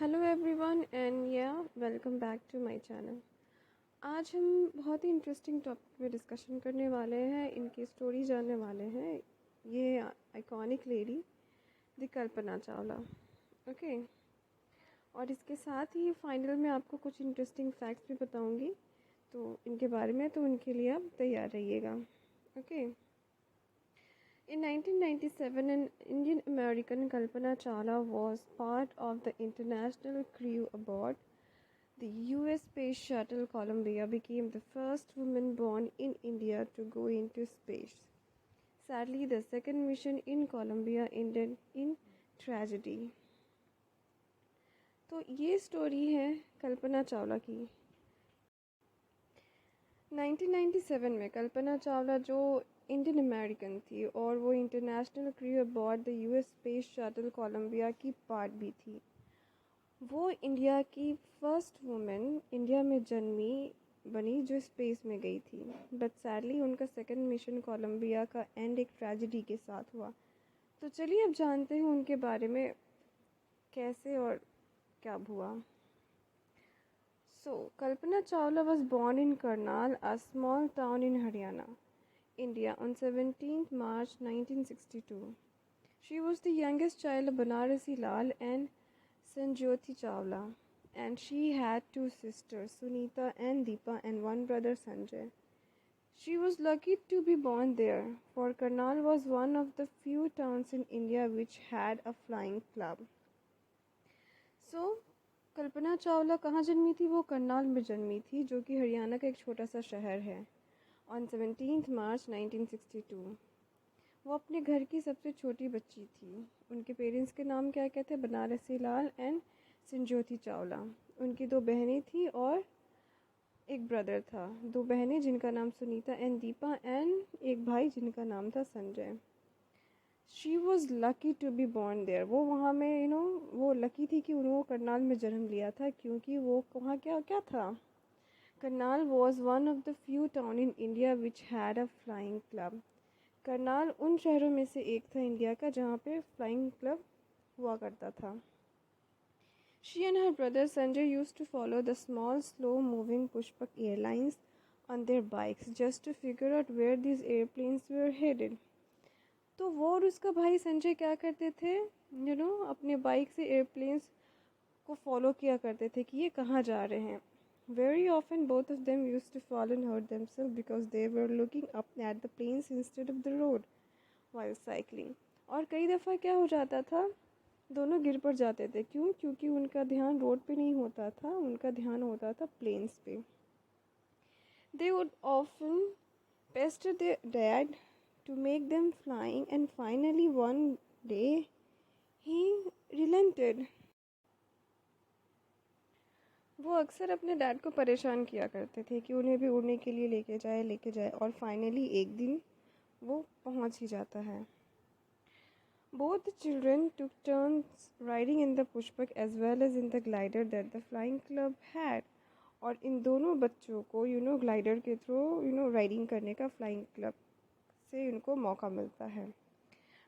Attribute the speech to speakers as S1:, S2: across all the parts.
S1: Hello everyone and welcome back to my channel. आज हम बहुत ही इंटरेस्टिंग टॉपिक पे डिस्कशन करने वाले हैं, इनकी स्टोरी जानने वाले हैं। ये iconic lady the Kalpana Chawla. Okay, और इसके साथ ही फाइनल में आपको कुछ इंटरेस्टिंग फैक्ट्स भी बताऊंगी तो इनके बारे में, तो उनके लिए आप तैयार रहिएगा। Okay, In 1997, an Indian American Kalpana Chawla was part of the international crew aboard the US space shuttle Columbia, became the first woman born in India to go into space. Sadly, the second mission in Columbia ended in tragedy. तो ये story है कल्पना चावला की। 1997 में कल्पना चावला जो Indian American थी और वो international crew aboard the US space shuttle Columbia की पार्ट भी थी। वो इंडिया की फर्स्ट वुमेन इंडिया में जन्मी बनी जो स्पेस में गई थी। बट सैडली उनका सेकंड मिशन कोलंबिया का एंड एक ट्रेजेडी के साथ हुआ। तो चलिए अब जानते हैं उनके बारे में कैसे और क्या हुआ। So, Kalpana Chawla was born in Karnal, a small town in Haryana, India, on 17th March 1962. She was the youngest child of Banarasi Lal and Sanjyoti Chawla, and she had two sisters, Sunita and Deepa, and one brother, Sanjay. She was lucky to be born there, for Karnal was one of the few towns in India which had a flying club. So, Kalpana Chawla कहाँ जन्मी थी? वो करनाल में जन्मी थी, जो कि हरियाणा का एक छोटा सा शहर है। ऑन 17 मार्च 1962 वो अपने घर की सबसे छोटी बच्ची थी। उनके पेरेंट्स के नाम क्या क्या थे? बनारसी लाल एंड संजोती चावला। उनकी दो बहनें थी और एक ब्रदर था। दो बहनें जिनका नाम सुनीता एंड दीपा, एंड एक भाई जिनका नाम था Sanjay. She was lucky to be born there. वो वहाँ में वो लकी थी कि उन्होंने करनाल में जन्म लिया था, क्योंकि वो वहाँ क्या क्या था? Karnal was one of the few town in India which had a flying club. Karnal उन शहरों में से एक था इंडिया का जहाँ पे फ्लाइंग क्लब हुआ करता था। She and her brother Sanjay used to follow the small slow moving Pushpak airlines on their bikes just to figure out where these airplanes were headed. तो वो और उसका भाई संजय क्या करते थे? अपने बाइक से एयरप्लेन्स को फॉलो किया करते थे कि ये कहाँ जा रहे हैं। Very often both of them used to fall and hurt themselves because they were looking up at the planes instead of the road while cycling. और कई दफ़ा क्या हो जाता था, दोनों गिर पड़ जाते थे। क्यों? क्योंकि उनका ध्यान रोड पे नहीं होता था, उनका ध्यान होता था प्लेन्स पे। They would often pester their dad to make them flying, and finally one day he relented. वो अक्सर अपने डैड को परेशान किया करते थे कि उन्हें भी उड़ने के लिए लेके जाए, और फाइनली एक दिन वो पहुंच ही जाता है। Both the children took turns riding in the pushpak as well as in the glider that the flying club had. और इन दोनों बच्चों को ग्लाइडर के थ्रू राइडिंग करने का फ्लाइंग क्लब से उनको मौका मिलता है।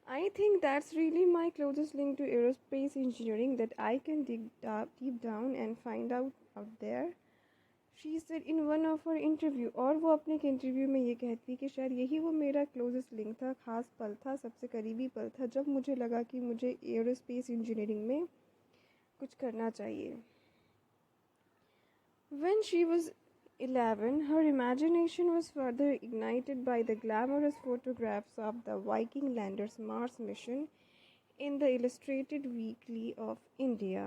S1: I think that's really my closest link to aerospace engineering that I can dig deep down and find out there, she said in one of her interview। और वो अपने एक इंटरव्यू में ये कहती कि शायद यही वो मेरा क्लोजेस्ट लिंक था, ख़ास पल था, सबसे करीबी पल था, जब मुझे लगा कि मुझे एरोस्पेस इंजीनियरिंग में कुछ करना चाहिए। When she was 11, her imagination was further ignited by the glamorous photographs of the Viking landers' Mars mission in the Illustrated Weekly of India.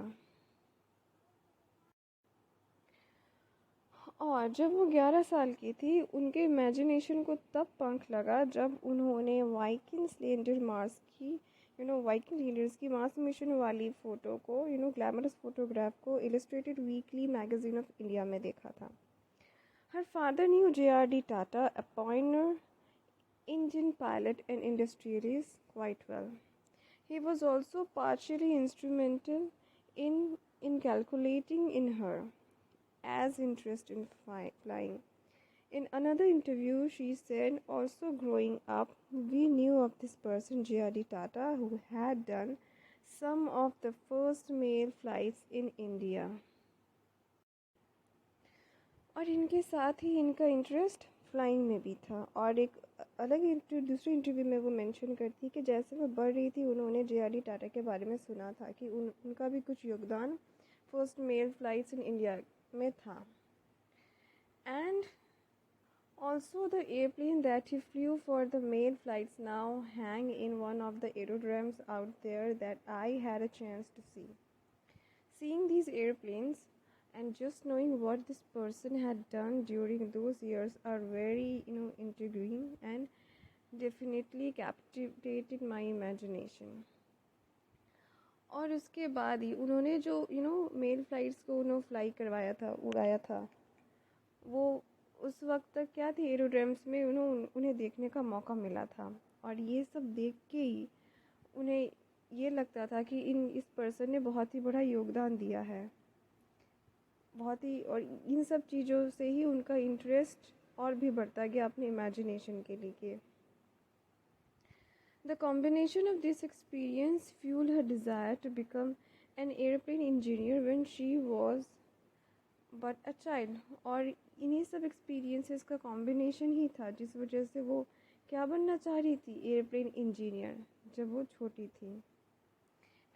S1: और जब वो 11 साल की थी, उनके इमेजिनेशन को तब पंख लगा जब उन्होंने वाइकिंग लीडर्स की मार्स मिशन वाली फ़ोटो को ग्लैमरस फोटोग्राफ को illustrated weekly magazine of India में देखा था। Her father knew J.R.D. Tata, a pioneer Indian pilot and industrialist, quite well. He was also partially instrumental in calculating in her as interest in flying. In another interview, she said, also growing up, we knew of this person, J.R.D. Tata, who had done some of the first male flights in India. और इनके साथ ही इनका interest flying में भी था। और एक अलग दूसरे इंटरव्यू में वो मेंशन करती कि जैसे वो बढ़ रही थी उन्होंने JRD टाटा के बारे में सुना था कि उनका भी कुछ योगदान first mail flights in India में था। एंड also the airplane that he flew for the male flights now hang in one of the aerodromes out there that I had a chance to see. Seeing these airplanes and just knowing what this person had done during those years are very intriguing and definitely captivated my imagination. और उसके बाद ही उन्होंने जो mail flights को fly करवाया था, उड़ाया था, वो उस वक्त तक क्या थे एरोड्रम्स में उन्हें देखने का मौका मिला था। और ये सब देख के ही उन्हें ये लगता था कि इस पर्सन ने बहुत ही बड़ा योगदान दिया है, बहुत ही। और इन सब चीज़ों से ही उनका इंटरेस्ट और भी बढ़ता गया अपने इमेजिनेशन के लिए। The combination of this experience fueled her desire to become an airplane engineer when she was but a child. और इन्हीं सब एक्सपीरियंसेस का कॉम्बिनेशन ही था जिस वजह से वो क्या बनना चाह रही थी, एयरप्लेन इंजीनियर, जब वो छोटी थी।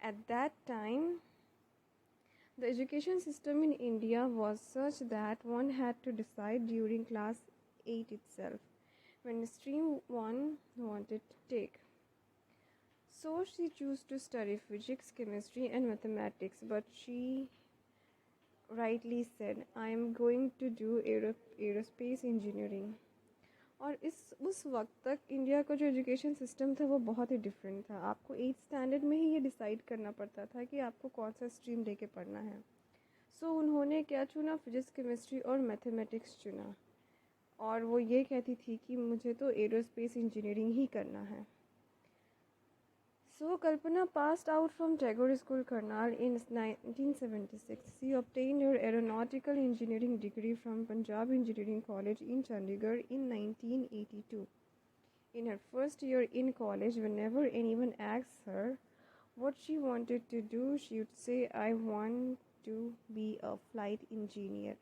S1: At that time, the education system in India was such that one had to decide during class 8 itself when stream one wanted to take. So she chose to study physics, chemistry and mathematics, but she rightly said, I am going to do aerospace engineering. और उस वक्त तक India का जो education system था वो बहुत ही different था। आपको 8th स्टैंडर्ड में ही ये डिसाइड करना पड़ता था कि आपको कौन सा स्ट्रीम लेके पढ़ना है। सो उन्होंने क्या चुना, फिजिक्स, केमिस्ट्री और मैथमेटिक्स चुना। और वो ये कहती थी कि मुझे तो एरोस्पेस इंजीनियरिंग ही करना है। So Kalpana passed out from Tagore School, Karnal in 1976. She obtained her aeronautical engineering degree from Punjab Engineering College in Chandigarh in 1982. In her first year in college, whenever anyone asked her what she wanted to do, she would say, I want to be a flight engineer.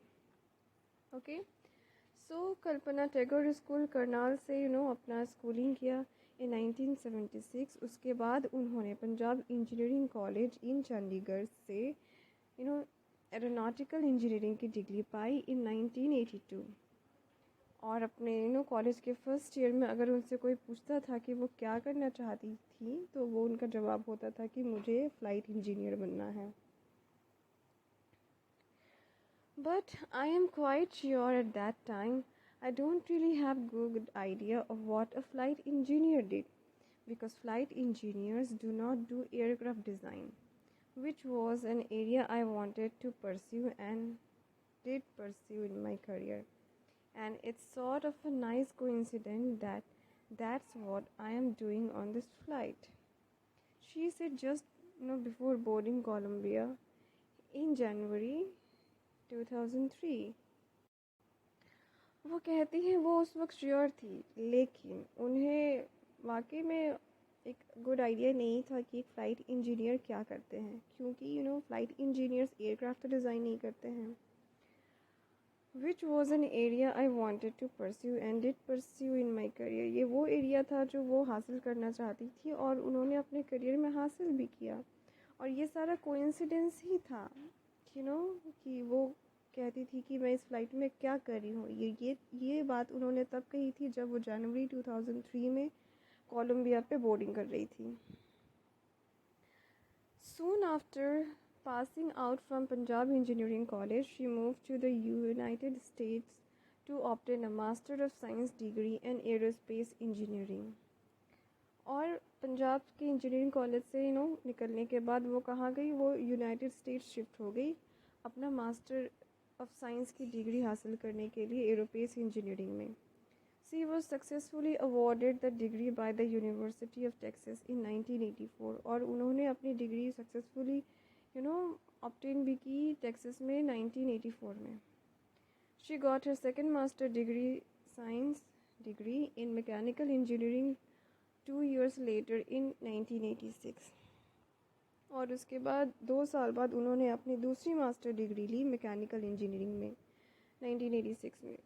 S1: Okay? So Kalpana Tagore School, Karnal से अपना schooling किया in 1976। उसके बाद उन्होंने Punjab engineering college in Chandigarh से aeronautical engineering की degree pi in 1982। और अपने कॉलेज के फर्स्ट ईयर में अगर उनसे कोई पूछता था कि वो क्या करना चाहती थी तो वो उनका जवाब होता था कि मुझे फ़्लाइट इंजीनियर बनना है। But I am quite sure at that time I don't really have good idea of what a flight engineer did, because flight engineers do not do aircraft design, which was an area I wanted to pursue and did pursue in my career. And it's sort of a nice coincidence that that's what I am doing on this flight, she said just before boarding Columbia in January 2003। वो कहती हैं वो उस वक्त sure थी, लेकिन उन्हें वाकई में एक गुड आइडिया नहीं था कि एक फ़्लाइट इंजीनियर क्या करते हैं, क्योंकि फ़्लाइट इंजीनियर्स एयरक्राफ्ट तो डिज़ाइन नहीं करते हैं। Which was an area I wanted to pursue and did pursue in my career. ये वो एरिया था जो वो हासिल करना चाहती थी और उन्होंने अपने करियर में हासिल भी किया। और ये सारा कोइंसिडेंस ही था कि वो कहती थी कि मैं इस फ़्लाइट में क्या कर रही हूँ। ये बात उन्होंने तब कही थी जब वो जनवरी 2003 में कोलंबिया पे बोर्डिंग कर रही थी। Soon after passing out from Punjab Engineering College, she moved to the United States to obtain a Master of Science degree in Aerospace Engineering. और पंजाब के इंजीनियरिंग कॉलेज से निकलने के बाद वो कहाँ गई, वो यूनाइटेड स्टेट्स शिफ्ट हो गई अपना मास्टर ऑफ साइंस की डिग्री हासिल करने के लिए एरोस्पेस इंजीनियरिंग में। She was successfully awarded the degree by the University of Texas in 1984 और उन्होंने अपनी डिग्री सक्सेसफुली ऑब्टेन भी की टेक्सास में 1984 में। She got her second master degree science degree in mechanical engineering 2 years later in 1986. और उसके बाद 2 साल बाद उन्होंने अपनी दूसरी मास्टर डिग्री ली मैकेनिकल इंजीनियरिंग में 1986 में.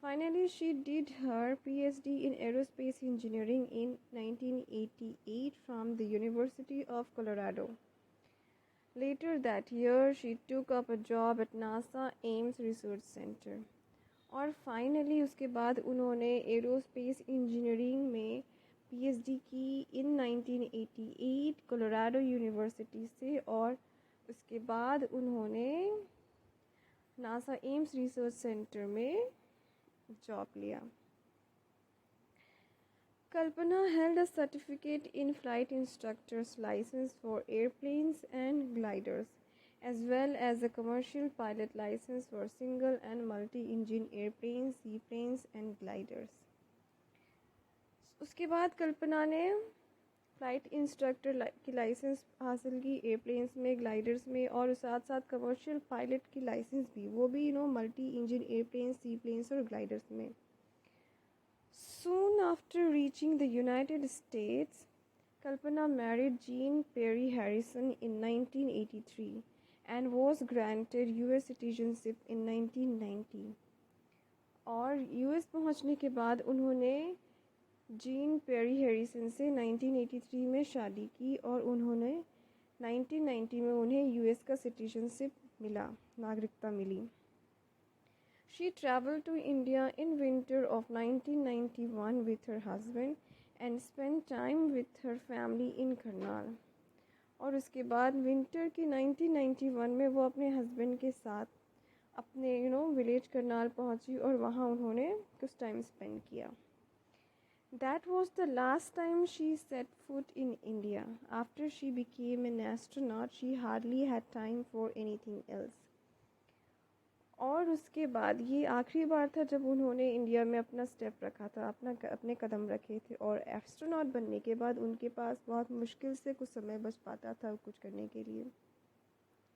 S1: Finally, she did her PhD in aerospace engineering in 1988 from the University of Colorado. Later that year, she took up a job at NASA Ames Research Center. और finally उसके बाद उन्होंने aerospace engineering में PhD की इन 1988 Colorado university से. और उसके बाद उन्होंने नासा एम्स रिसर्च सेंटर में जॉब लिया. Kalpana held a certificate in flight instructor's license for airplanes and gliders, as well as a commercial pilot license for single and multi-engine airplanes, seaplanes and gliders. उसके बाद कल्पना ने flight instructor की licence हासिल की airplanes में, gliders में, और साथ साथ कमर्शियल पायलट की लाइसेंस भी, वो भी मल्टी इंजन एयरप्लेन्स, सीप्लेन्स और ग्लाइडर्स में. Soon after reaching the United States, Kalpana married Jean Perry Harrison in 1983 and was granted US citizenship in 1990. और US पहुंचने के बाद उन्होंने जीन पेरी हैरिसन से 1983 में शादी की और उन्होंने 1990 में उन्हें US का सिटीजनशिप मिला, नागरिकता मिली. She traveled to India in winter of 1991 with her husband and spent time with her family in Karnal. और उसके बाद विंटर की 1991 में वो अपने हस्बैंड के साथ अपने विलेज करनाल पहुंची और वहाँ उन्होंने कुछ टाइम स्पेंड किया. That was the last time she set foot in India. After she became an astronaut, she hardly had time for anything else. और उसके बाद ये आखिरी बार था जब उन्होंने इंडिया में अपना स्टेप रखा था, अपने कदम रखे थे. और एस्ट्रोनॉट बनने के बाद उनके पास बहुत मुश्किल से कुछ समय बच पाता था कुछ करने के लिए,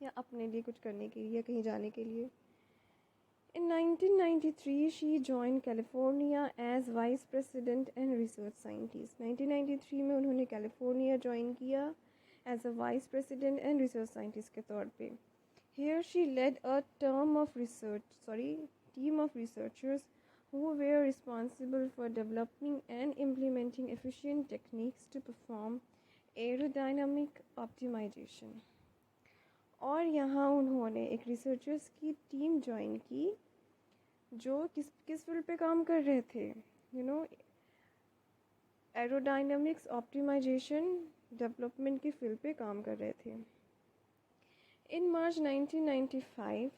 S1: या अपने लिए कुछ करने के लिए, या कहीं जाने के लिए. In 1993, she joined California as Vice President and Research Scientist. 1993 में उन्होंने कैलिफोर्निया ज्वाइन किया as a Vice President and Research Scientist के तौर पे. Here she led a team of researchers who were responsible for developing and implementing efficient techniques to perform aerodynamic optimization. और यहाँ उन्होंने एक रिसर्चर्स की टीम ज्वाइन की जो किस फील्ड पे काम कर रहे थे, एरोडायनामिक्स ऑप्टिमाइजेशन डेवलपमेंट की फील्ड पे काम कर रहे थे. In March 1995,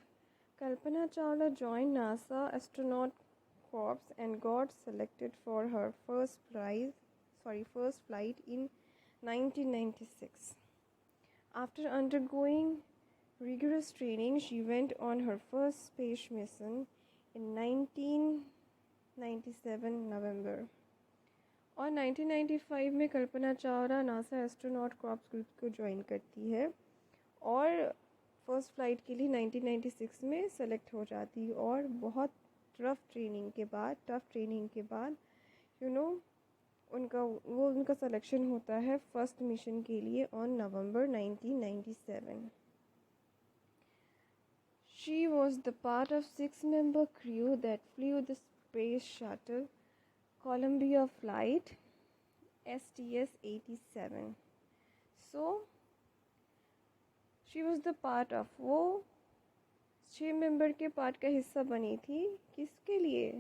S1: Kalpana Chawla joined NASA Astronaut Corps and got selected for her first flight in 1996. After undergoing rigorous training, she went on her first space mission in 1997 November. और 1995 में Kalpana Chawla NASA astronaut corps group को join करती है और first flight के लिए 1996 में select हो जाती है. और बहुत टफ ट्रेनिंग के बाद उनका सिलेक्शन होता है फर्स्ट मिशन के लिए on November 1997. She was the part of 6-member crew that flew the space shuttle Columbia flight STS-87. So she was the part of, वो 6 मेंबर के पार्ट का हिस्सा बनी थी. किसके लिए?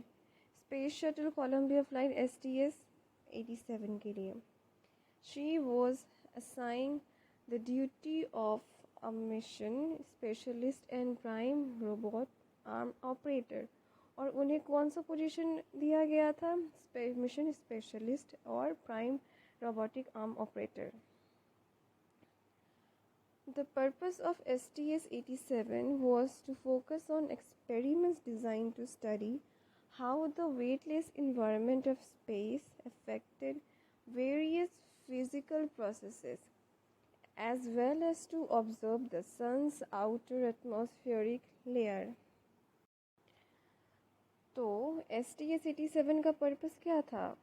S1: Space shuttle Colombia flight STS-87 के लिए. She was assigned the duty of a mission specialist and prime robot arm operator. और उन्हें कौन सा पोजीशन दिया गया था? मिशन स्पेशलिस्ट और prime robotic arm operator. The purpose of STS-87 was to focus on experiments designed to study how the weightless environment of space affected various physical processes, as well as to observe the sun's outer atmospheric layer. तो STS-87 का purpose क्या था?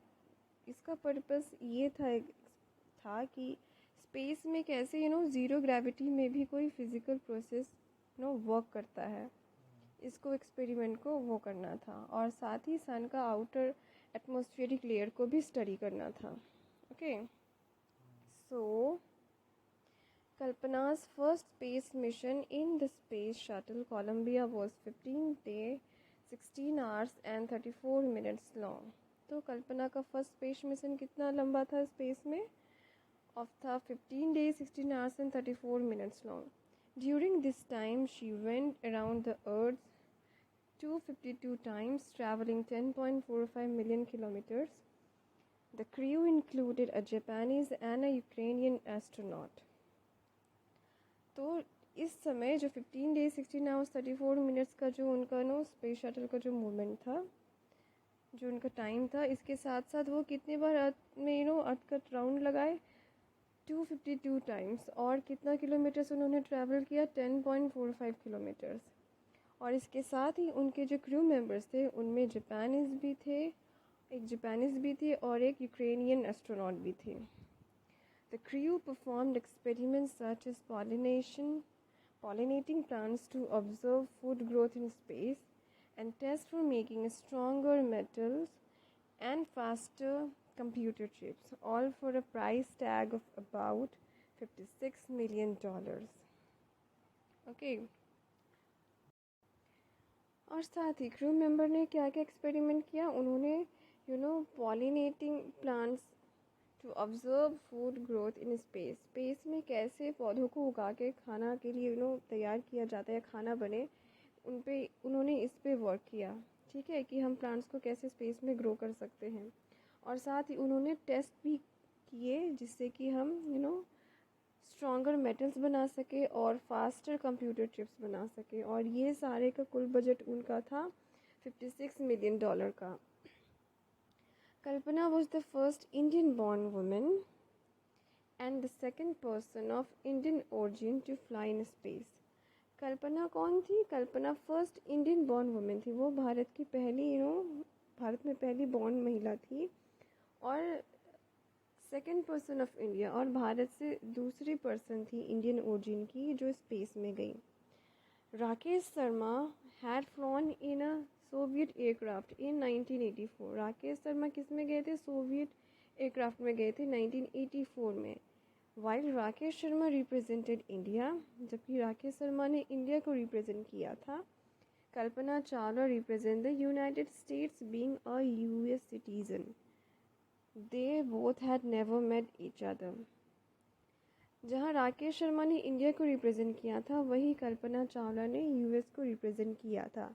S1: इसका purpose ये था कि space में कैसे ज़ीरो ग्रेविटी में भी कोई फिज़िकल प्रोसेस वर्क करता है, इसको एक्सपेरिमेंट को वो करना था, और साथ ही सन का आउटर एटमॉस्फेरिक लेयर को भी स्टडी करना था। Okay, so Kalpana's first space mission in the space shuttle Columbia was 15 day, 16 hours and 34 minutes long. तो कल्पना का फर्स्ट स्पेस मिशन कितना लंबा था स्पेस में? ऑफ था 15 days, 16 hours and 34 minutes long. During this time, she went around the Earth 252 times, traveling 10.45 million kilometers. The crew included a Japanese and a Ukrainian astronaut. तो इस समय जो 15 days 16 hours 34 minutes का जो उनका space shuttle का जो movement था, जो उनका टाइम था, इसके साथ साथ वो कितने बार अर्थ में अर्थ का राउंड लगाए? 252 टाइम्स। और कितना किलोमीटर्स उन्होंने ट्रैवल किया? 10.45 किलोमीटर्स। और इसके साथ ही उनके जो क्रू मेंबर्स थे उनमें जापानीज़ भी थे, एक जापानीज़ भी थे और एक यूक्रेनियन एस्ट्रोनॉट भी थे। The crew performed experiments such as pollinating plants to observe food growth in space, and tests for making stronger metals and faster computer chips, all for a price tag of about $56 million. Okay. और साथ ही crew member ने क्या क्या experiment किया? उन्होंने pollinating plants to observe food growth in space. Space में कैसे पौधों को उगा के खाना के लिए तैयार किया जाता है, खाना बने, उन्होंने इस पे वर्क किया। ठीक है, कि हम प्लांट्स को कैसे स्पेस में ग्रो कर सकते हैं। और साथ ही उन्होंने टेस्ट भी किए जिससे कि हम स्ट्रॉन्गर मेटल्स बना सके और फास्टर कंप्यूटर चिप्स बना सके। और ये सारे का कुल बजट उनका था $56 million का। Kalpana was the first Indian-born woman and the second person of Indian origin to fly in space. कल्पना कौन थी? कल्पना फर्स्ट इंडियन बॉर्न वुमेन थी। वो भारत की पहली भारत में पहली बॉर्न महिला थी और सेकंड पर्सन ऑफ इंडिया, और भारत से दूसरी पर्सन थी इंडियन ओरिजिन की जो स्पेस में गई। Rakesh Sharma had flown in a Soviet aircraft in 1984। Rakesh Sharma किस में गए थे? सोवियत एयरक्राफ्ट में गए थे 1984 में। While Rakesh Sharma represented India, जबकि राकेश शर्मा ने इंडिया को रिप्रेजेंट किया था, Kalpana Chawla represent the United States being a US citizen. They both had never met each other. जहाँ राकेश शर्मा ने इंडिया को रिप्रेजेंट किया था, वहीं कल्पना चावला ने यूएस को रिप्रेजेंट किया था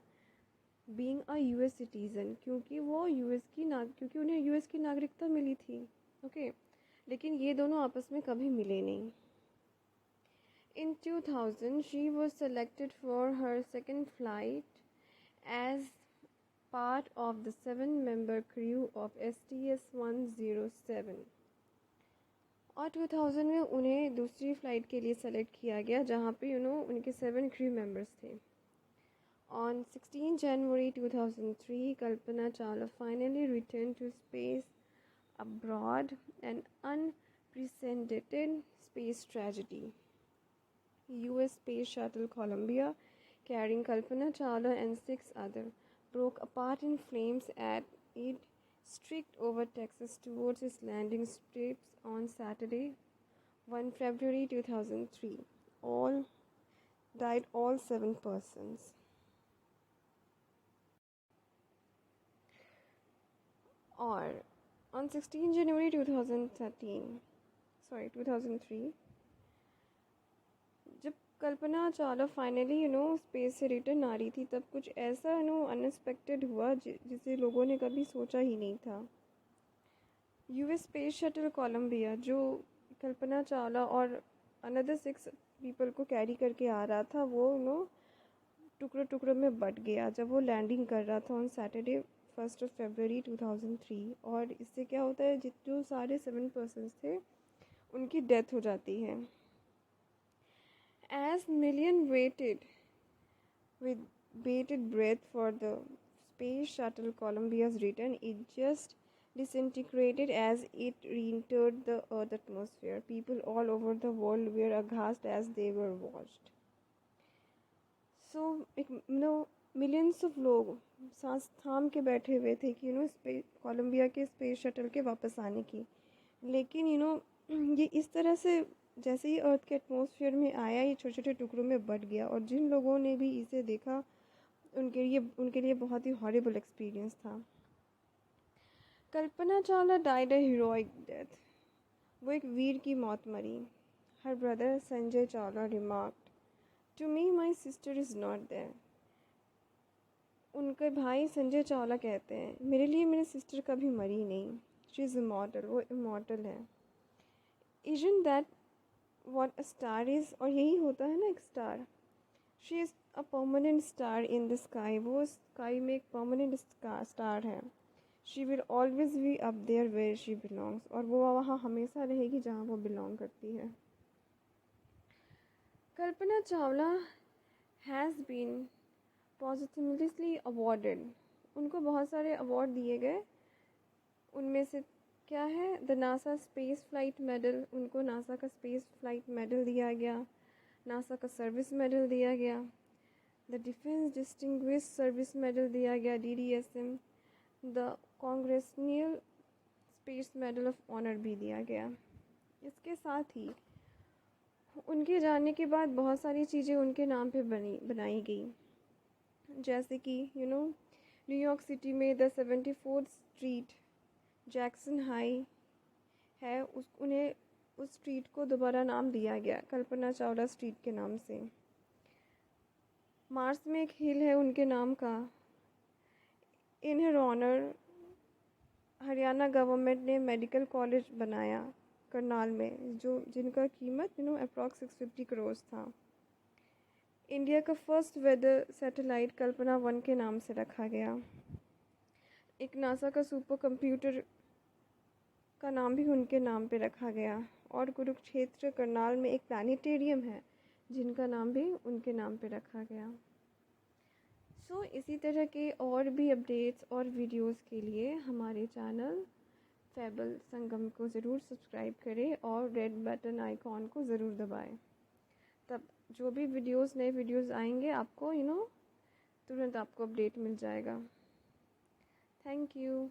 S1: बीइंग अ यूएस सिटीज़न, क्योंकि उन्हें यूएस की नागरिकता मिली थी। ओके, लेकिन ये दोनों आपस में कभी मिले नहीं। In 2000 she was selected for her second flight as part of the 7-member crew of STS-107। और 2000 में उन्हें दूसरी फ़्लाइट के लिए सेलेक्ट किया गया जहाँ पे उनके 7 क्रू मेंबर्स थे। On 16 January 2003, Kalpana Chawla finally returned to space abroad an unprecedented space tragedy. U.S. Space Shuttle Columbia, carrying Kalpana Chawla and 6 others, broke apart in flames as it streaked over Texas towards its landing strips on Saturday, 1 February 2003. All 7 persons. और on 16 January 2003, जब Kalpana Chawla finally space से return आ रही थी, तब कुछ ऐसा unexpected हुआ जिसे लोगों ने कभी सोचा ही नहीं था। यूएस स्पेस शटल कोलंबिया, जो कल्पना चावला और अनदर 6 पीपल को कैरी करके आ रहा था, वो टुकड़ों टुकड़ों में बट गया जब वो लैंडिंग कर रहा था ऑन सैटरडे 1 February 2003। और इससे क्या होता है, जो सारे 7 पर्सन्स थे उनकी डेथ हो जाती है। As million waited with bated breath for the space shuttle Columbia's return, it just disintegrated as it re-entered the Earth atmosphere. People all over the world were aghast as they were watched. So, millions of लोग सांस थाम के बैठे हुए थे कि Colombia के space shuttle के वापस आने की। लेकिन ये इस तरह से जैसे ही अर्थ के एटमॉस्फेयर में आया, ये छोटे छोटे टुकड़ों में बट गया, और जिन लोगों ने भी इसे देखा उनके लिए बहुत ही हॉरिबल एक्सपीरियंस था। Kalpana Chawla died a heroic death. वो एक वीर की मौत मरी। Her brother Sanjay Chawla remarked, to me my sister is not there. उनके भाई संजय चावला कहते हैं, मेरे लिए मेरी सिस्टर कभी मरी नहीं। शी इज़ इमॉर्टल, वो इमॉर्टल है। Isn't that what a star is? और यही होता है ना एक star. She is a permanent star in the sky. वो स्काई में एक परमानेंट स्टार है। She will always be up there where she belongs. और वो वहाँ हमेशा रहेगी जहाँ वो बिलोंग करती है। Kalpana Chawla has been positively awarded. उनको बहुत सारे अवार्ड दिए गए। उनमें से क्या है, the NASA space flight medal. उनको नासा का स्पेस फ्लाइट मेडल दिया गया। नासा का सर्विस मेडल दिया गया। The defence distinguished service medal दिया गया, DDSM। The congressional space medal of honour भी दिया गया। इसके साथ ही उनके जाने के बाद बहुत सारी चीज़ें उनके नाम पे बनाई गई। जैसे कि न्यूयॉर्क सिटी में the 74th street Jackson high है, उन्हें उस स्ट्रीट को दोबारा नाम दिया गया कल्पना चावला स्ट्रीट के नाम से। मार्स में एक हिल है उनके नाम का। इन हर ऑनर हरियाणा गवर्नमेंट ने मेडिकल कॉलेज बनाया करनाल में, जिनका कीमत अप्रॉक्स 650 करोड़ था। इंडिया का फर्स्ट वेदर सैटेलाइट कल्पना 1 के नाम से रखा गया। एक नासा का सुपर कंप्यूटर का नाम भी उनके नाम पे रखा गया। और कुरुक्षेत्र करनाल में एक प्लानिटेरियम है जिनका नाम भी उनके नाम पे रखा गया। इसी तरह के और भी अपडेट्स और वीडियोस के लिए हमारे चैनल फैबल संगम को ज़रूर सब्सक्राइब करें और रेड बटन आइकॉन को ज़रूर दबाएं। तब जो भी नए वीडियोस आएंगे आपको तुरंत आपको अपडेट मिल जाएगा। Thank you.